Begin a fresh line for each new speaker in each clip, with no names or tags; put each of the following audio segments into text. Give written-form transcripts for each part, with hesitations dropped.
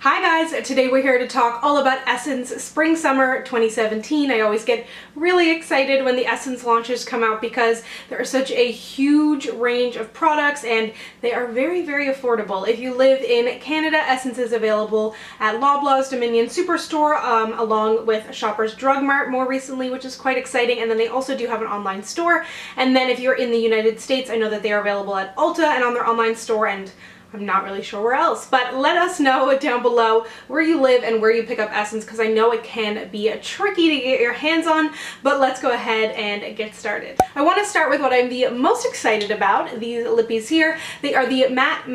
Hi guys, today we're here to talk all about Essence Spring Summer 2017. I always get really excited when the Essence launches come out because there are such a huge range of products and they are very, very affordable. If you live in Canada, Essence is available at Loblaws, Dominion Superstore, along with Shoppers Drug Mart more recently, which is quite exciting. And then they also do have an online store. And then if you're in the United States, I know that they are available at Ulta and on their online store, and I'm not really sure where else, but let us know down below where you live and where you pick up Essence, because I know it can be tricky to get your hands on, but let's go ahead and get started. I want to start with what I'm the most excited about, these lippies here. They are the matte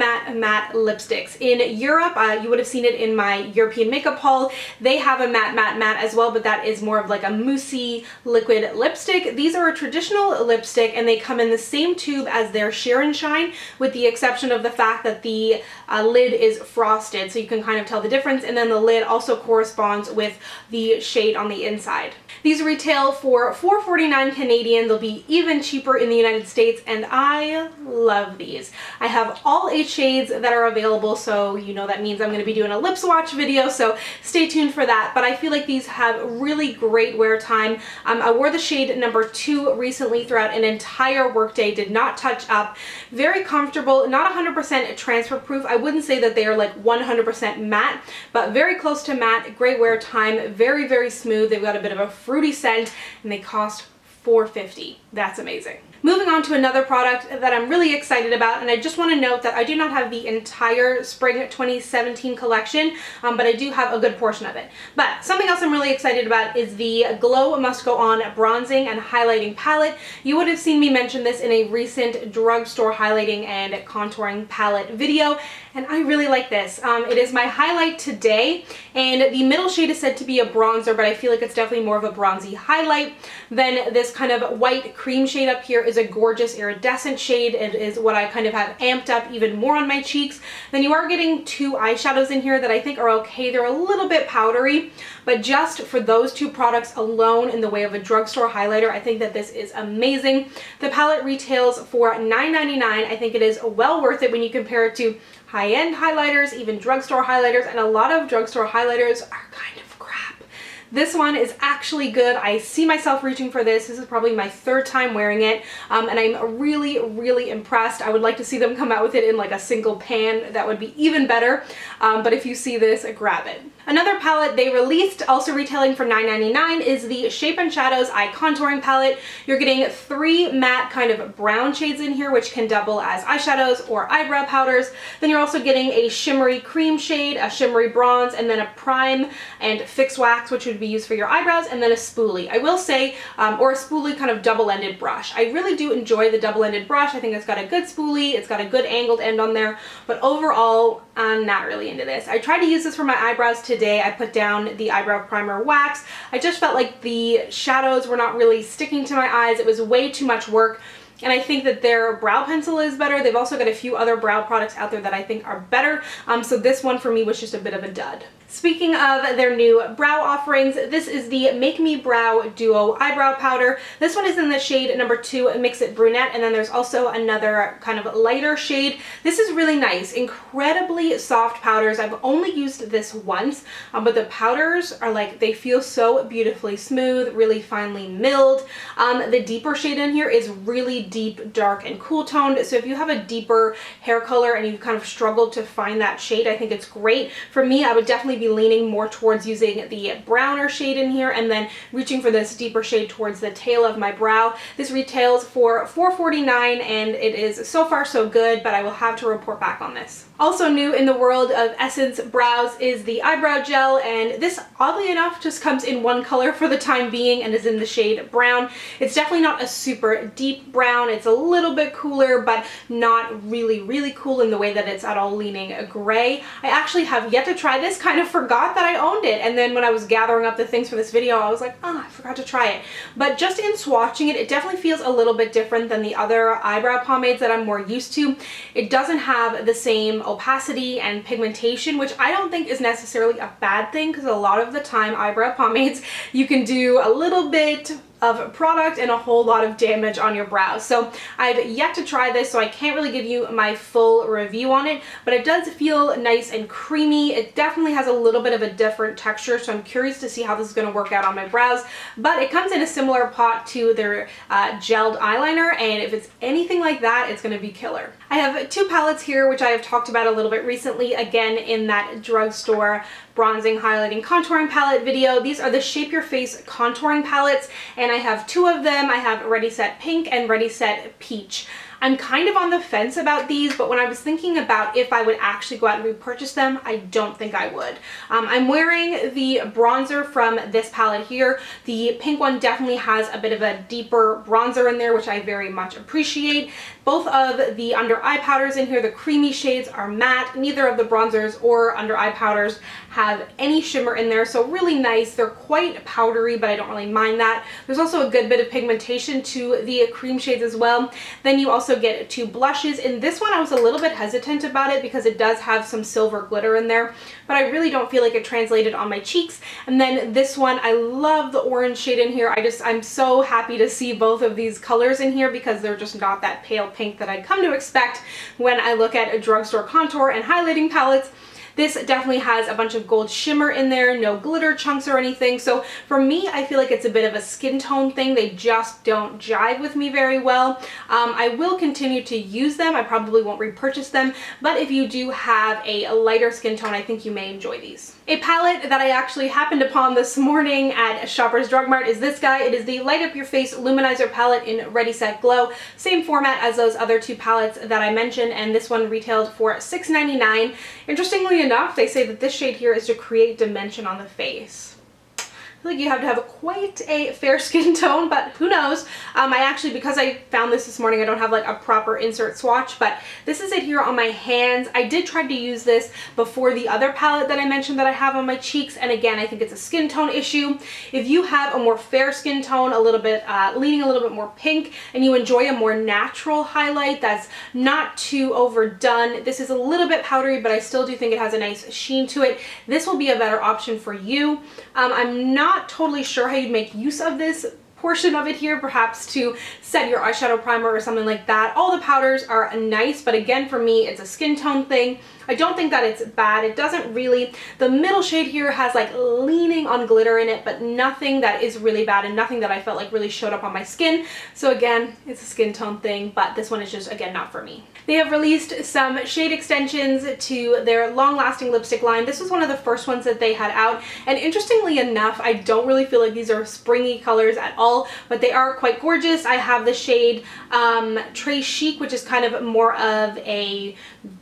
lipsticks. In Europe, you would have seen it in my European makeup haul, they have a matte as well, but that is more of like a moussey liquid lipstick. These are a traditional lipstick and they come in the same tube as their Sheer and Shine, with the exception of the fact that the lid is frosted, so you can kind of tell the difference, and then the lid also corresponds with the shade on the inside. These retail for $4.49 Canadian. They'll be even cheaper in the United States, and I love these. I have all 8 shades that are available, so you know that means I'm going to be doing a lip swatch video, so stay tuned for that. But I feel like these have really great wear time. I wore the shade number 2 recently throughout an entire workday, did not touch up. Very comfortable, not 100% transfer proof. I wouldn't say that they are like 100% matte, but very close to matte. Great wear time, very, very smooth. They've got a bit of a fruity scent and they cost $4.50. That's amazing. Moving on to another product that I'm really excited about, and I just want to note that I do not have the entire Spring 2017 collection, but I do have a good portion of it. But something else I'm really excited about is the Glow Must Go On Bronzing and Highlighting Palette. You would have seen me mention this in a recent drugstore highlighting and contouring palette video, and I really like this. It is my highlight today, and the middle shade is said to be a bronzer, but I feel like it's definitely more of a bronzy highlight. Then this kind of white cream shade up here is a gorgeous iridescent shade. It is what I kind of have amped up even more on my cheeks. Then you are getting 2 eyeshadows in here that I think are okay. They're a little bit powdery, but just for those 2 products alone in the way of a drugstore highlighter, I think that this is amazing. The palette retails for $9.99. I think it is well worth it when you compare it to high-end highlighters, even drugstore highlighters, and a lot of drugstore highlighters are kind of crap. This one is actually good. I see myself reaching for this. This is probably my 3rd time wearing it, and I'm really, really impressed. I would like to see them come out with it in like a single pan. That would be even better, but if you see this, grab it. Another palette they released, also retailing for $9.99, is the Shape and Shadows Eye Contouring Palette. You're getting 3 matte kind of brown shades in here, which can double as eyeshadows or eyebrow powders. Then you're also getting a shimmery cream shade, a shimmery bronze, and then a prime and fix wax, which would be used for your eyebrows, and then a spoolie. I will say, or a spoolie kind of double-ended brush. I really do enjoy the double-ended brush. I think it's got a good spoolie, it's got a good angled end on there, but overall, I'm not really into this. I tried to use this for my eyebrows today. I put down the eyebrow primer wax. I just felt like the shadows were not really sticking to my eyes. It was way too much work. And I think that their brow pencil is better. They've also got a few other brow products out there that I think are better. So this one for me was just a bit of a dud. Speaking of their new brow offerings, this is the Make Me Brow Duo Eyebrow Powder. This one is in the shade number 2, Mix It Brunette, and then there's also another kind of lighter shade. This is really nice, incredibly soft powders. I've only used this once, but the powders are like, they feel so beautifully smooth, really finely milled. The deeper shade in here is really deep, dark, and cool toned, so if you have a deeper hair color and you've kind of struggled to find that shade, I think it's great. For me, I would definitely be leaning more towards using the browner shade in here and then reaching for this deeper shade towards the tail of my brow. This retails for $4.49 and it is so far so good, but I will have to report back on this. Also new in the world of Essence brows is the eyebrow gel, and this oddly enough just comes in one color for the time being and is in the shade brown. It's definitely not a super deep brown. It's a little bit cooler, but not really, really cool in the way that it's at all leaning gray. I actually have yet to try this, kind of forgot that I owned it, and then when I was gathering up the things for this video, I was like, oh, I forgot to try it. But just in swatching it, it definitely feels a little bit different than the other eyebrow pomades that I'm more used to. It doesn't have the same opacity and pigmentation, which I don't think is necessarily a bad thing, because a lot of the time eyebrow pomades, you can do a little bit of product and a whole lot of damage on your brows. So I've yet to try this, so I can't really give you my full review on it, but it does feel nice and creamy. It definitely has a little bit of a different texture, so I'm curious to see how this is going to work out on my brows, but it comes in a similar pot to their gelled eyeliner, and if it's anything like that, it's going to be killer. I have two palettes here, which I have talked about a little bit recently, again in that drugstore bronzing, highlighting, contouring palette video. These are the Shape Your Face contouring palettes, and I have two of them. I have Ready Set Pink and Ready Set Peach. I'm kind of on the fence about these, but when I was thinking about if I would actually go out and repurchase them, I don't think I would. I'm wearing the bronzer from this palette here. The pink one definitely has a bit of a deeper bronzer in there, which I very much appreciate. Both of the under eye powders in here, the creamy shades, are matte. Neither of the bronzers or under eye powders have any shimmer in there, so really nice. They're quite powdery, but I don't really mind that. There's also a good bit of pigmentation to the cream shades as well. Then you also get two blushes. In this one, I was a little bit hesitant about it because it does have some silver glitter in there, but I really don't feel like it translated on my cheeks. And then this one, I love the orange shade in here. I'm so happy to see both of these colors in here because they're just not that pale pink that I'd come to expect when I look at a drugstore contour and highlighting palettes. This definitely has a bunch of gold shimmer in there, no glitter chunks or anything. So for me, I feel like it's a bit of a skin tone thing. They just don't jive with me very well. I will continue to use them. I probably won't repurchase them, but if you do have a lighter skin tone, I think you may enjoy these. A palette that I actually happened upon this morning at Shoppers Drug Mart is this guy. It is the Light Up Your Face Luminizer palette in Ready Set Glow. Same format as those other two palettes that I mentioned, and this one retailed for $6.99. Interestingly enough, they say that this shade here is to create dimension on the face. I feel like you have to have quite a fair skin tone, but who knows. I actually, because I found this morning, I don't have like a proper insert swatch, but this is it here on my hands. I did try to use this before the other palette that I mentioned that I have on my cheeks, and again, I think it's a skin tone issue. If you have a more fair skin tone, a little bit leaning a little bit more pink, and you enjoy a more natural highlight that's not too overdone, this is a little bit powdery, but I still do think it has a nice sheen to it. This will be a better option for you. I'm not totally sure how you'd make use of this portion of it here, perhaps to set your eyeshadow primer or something like that. All the powders are nice, but again, for me, it's a skin tone thing. I don't think that it's bad. It doesn't really, the middle shade here has like leaning on glitter in it, but nothing that is really bad and nothing that I felt like really showed up on my skin. So again, it's a skin tone thing, but this one is just, again, not for me. They have released some shade extensions to their long-lasting lipstick line. This was one of the first ones that they had out, and interestingly enough, I don't really feel like these are springy colors at all, but they are quite gorgeous. I have the shade Très Chic, which is kind of more of a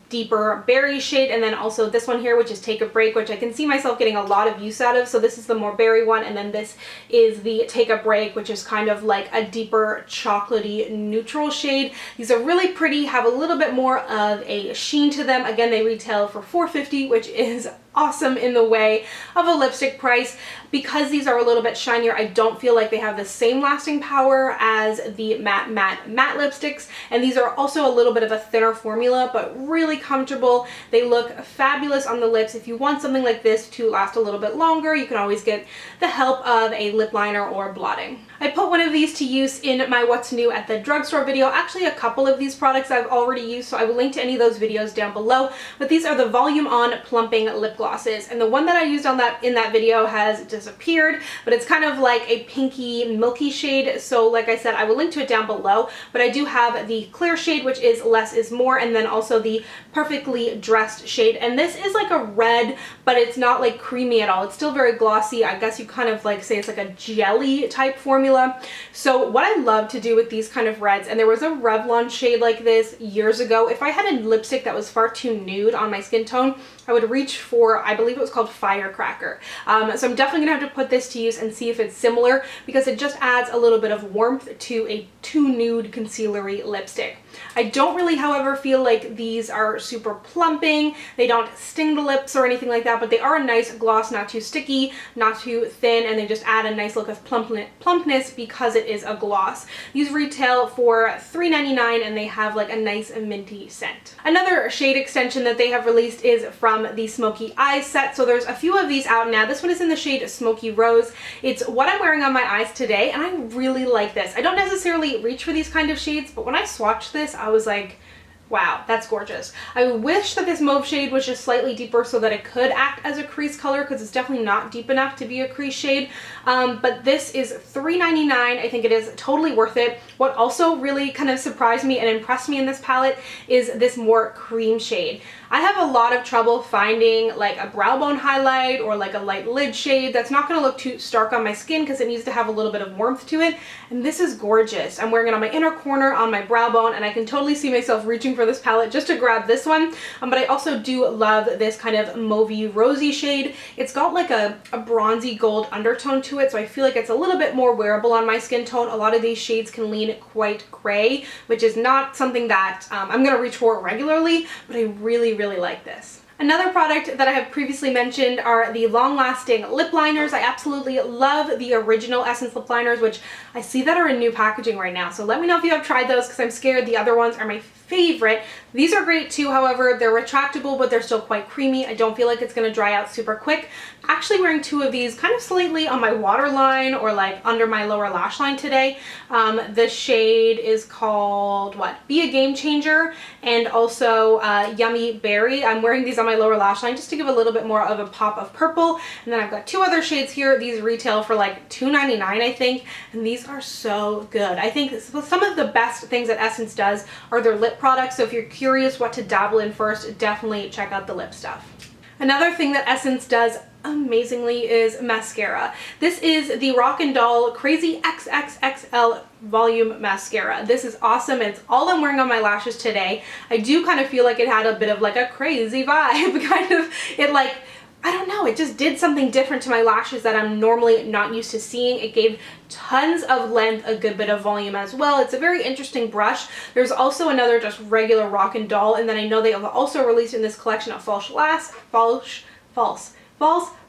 deeper berry shade, and then also this one here, which is Take a Break, which I can see myself getting a lot of use out of. So this is the more berry one, and then this is the Take a Break, which is kind of like a deeper chocolatey neutral shade. These are really pretty, have a little bit more of a sheen to them. Again, they retail for $4.50, which is awesome in the way of a lipstick price. Because these are a little bit shinier, I don't feel like they have the same lasting power as the matte lipsticks, and these are also a little bit of a thinner formula, but really comfortable. They look fabulous on the lips. If you want something like this to last a little bit longer, you can always get the help of a lip liner or blotting. I put one of these to use in my What's New at the Drugstore video. Actually, a couple of these products I've already used, so I will link to any of those videos down below, but these are the Volume On Plumping lip glosses, and the one that I used in that video has disappeared, but it's kind of like a pinky milky shade, so like I said, I will link to it down below. But I do have the clear shade, which is Less is More, and then also the Perfectly Dressed shade, and this is like a red, but it's not like creamy at all. It's still very glossy. I guess you kind of like say it's like a jelly type formula. So what I love to do with these kind of reds, and there was a Revlon shade like this years ago, if I had a lipstick that was far too nude on my skin tone, I would reach for, I believe it was called Firecracker. So I'm definitely gonna have to put this to use and see if it's similar, because it just adds a little bit of warmth to a too nude concealery lipstick. I don't really, however, feel like these are super plumping. They don't sting the lips or anything like that, but they are a nice gloss, not too sticky, not too thin, and they just add a nice look of plumpness because it is a gloss. These retail for $3.99, and they have like a nice minty scent. Another shade extension that they have released is from from the Smoky Eyes set. So there's a few of these out now. This one is in the shade Smokey Rose. It's what I'm wearing on my eyes today, and I really like this. I don't necessarily reach for these kind of shades, but when I swatched this, I was like, wow, that's gorgeous. I wish that this mauve shade was just slightly deeper so that it could act as a crease color, because it's definitely not deep enough to be a crease shade. But this is $3.99. I think it is totally worth it. What also really kind of surprised me and impressed me in this palette is this more cream shade. I have a lot of trouble finding like a brow bone highlight or like a light lid shade that's not going to look too stark on my skin, because it needs to have a little bit of warmth to it. And this is gorgeous. I'm wearing it on my inner corner on my brow bone, and I can totally see myself reaching for this palette just to grab this one. But I also do love this kind of mauvey rosy shade. It's got like a bronzy gold undertone to it, so I feel like it's a little bit more wearable on my skin tone. A lot of these shades can lean quite gray, which is not something that I'm going to reach for regularly, but I really like this. Another product that I have previously mentioned are the long-lasting lip liners. I absolutely love the original Essence lip liners, which I see that are in new packaging right now. So let me know if you have tried those, because I'm scared the other ones are my favorite. These are great too, however, they're retractable, but they're still quite creamy. I don't feel like it's going to dry out super quick. I'm actually wearing two of these kind of slightly on my waterline or like under my lower lash line today. The shade is called, what? Be a Game Changer, and also Yummy Berry. I'm wearing these on my lower lash line just to give a little bit more of a pop of purple. And then I've got two other shades here. These retail for like $2.99, I think, and these are so good. I think some of the best things that Essence does are their lip products, so if you're curious what to dabble in first, definitely check out the lip stuff. Another thing that Essence does amazingly is mascara. This is the Rock and Doll Crazy XXXL Volume Mascara. This is awesome, and it's all I'm wearing on my lashes today. I do kind of feel like it had a bit of like a crazy vibe, kind of, it like, I don't know, it just did something different to my lashes that I'm normally not used to seeing. It gave tons of length, a good bit of volume as well. It's a very interesting brush. There's also another just regular Rock and Doll, and then I know they have also released in this collection a false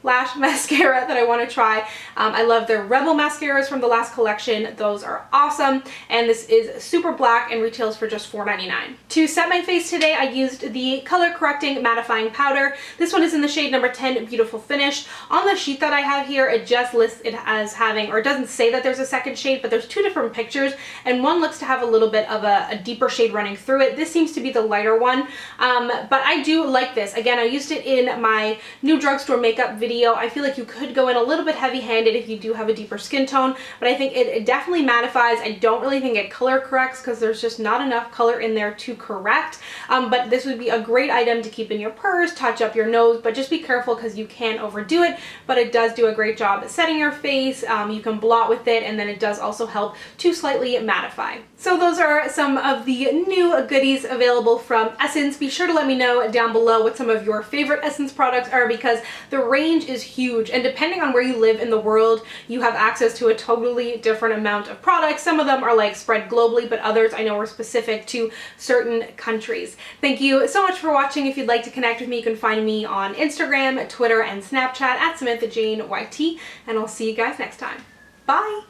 lash mascara that I want to try. I love their Rebel mascaras from the last collection. Those are awesome, and this is super black and retails for just $4.99. To set my face today, I used the color correcting mattifying powder. This one is in the shade number 10, Beautiful Finish. On the sheet that I have here, it just lists it as having, or it doesn't say that there's a second shade, but there's two different pictures, and one looks to have a little bit of a deeper shade running through it. This seems to be the lighter one, but I do like this. Again, I used it in my new drugstore makeup video. I feel like you could go in a little bit heavy-handed if you do have a deeper skin tone, but I think it definitely mattifies. I don't really think it color corrects, because there's just not enough color in there to correct, but this would be a great item to keep in your purse, touch up your nose, but just be careful because you can overdo it. But it does do a great job at setting your face. You can blot with it, and then it does also help to slightly mattify. So those are some of the new goodies available from Essence. Be sure to let me know down below what some of your favorite Essence products are, because the range is huge, and depending on where you live in the world, you have access to a totally different amount of products. Some of them are like spread globally, but others I know are specific to certain countries. Thank you so much for watching. If you'd like to connect with me, you can find me on Instagram, Twitter, and Snapchat at SamanthaJaneYT, and I'll see you guys next time. Bye!